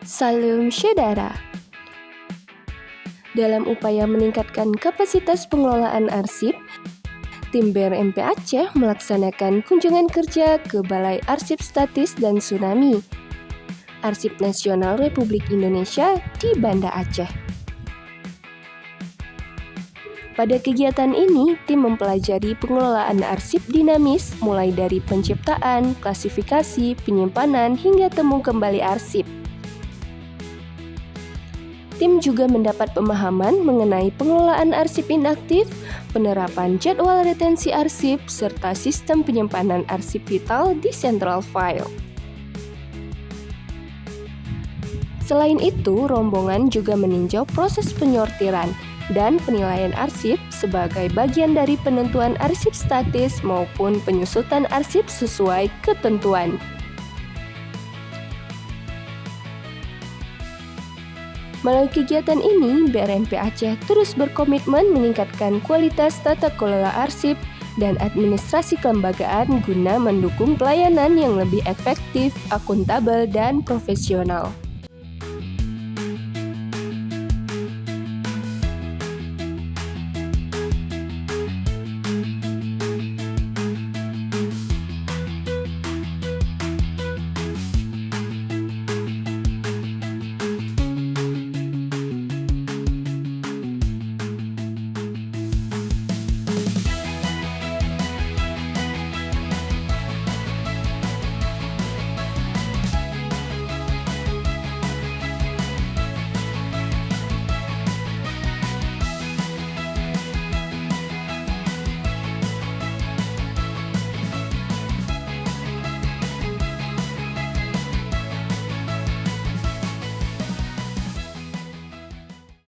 Salam saudara. Dalam upaya meningkatkan kapasitas pengelolaan arsip, tim BRMP Aceh melaksanakan kunjungan kerja ke Balai Arsip Statis dan Tsunami, Arsip Nasional Republik Indonesia di Banda Aceh. Pada kegiatan ini, tim mempelajari pengelolaan arsip dinamis mulai dari penciptaan, klasifikasi, penyimpanan, hingga temu kembali arsip. Tim juga mendapat pemahaman mengenai pengelolaan arsip inaktif, penerapan jadwal retensi arsip, serta sistem penyimpanan arsip vital di Central File. Selain itu, rombongan juga meninjau proses penyortiran dan penilaian arsip sebagai bagian dari penentuan arsip statis maupun penyusutan arsip sesuai ketentuan. Melalui kegiatan ini, BRMP Aceh terus berkomitmen meningkatkan kualitas tata kelola arsip dan administrasi kelembagaan guna mendukung pelayanan yang lebih efektif, akuntabel, dan profesional.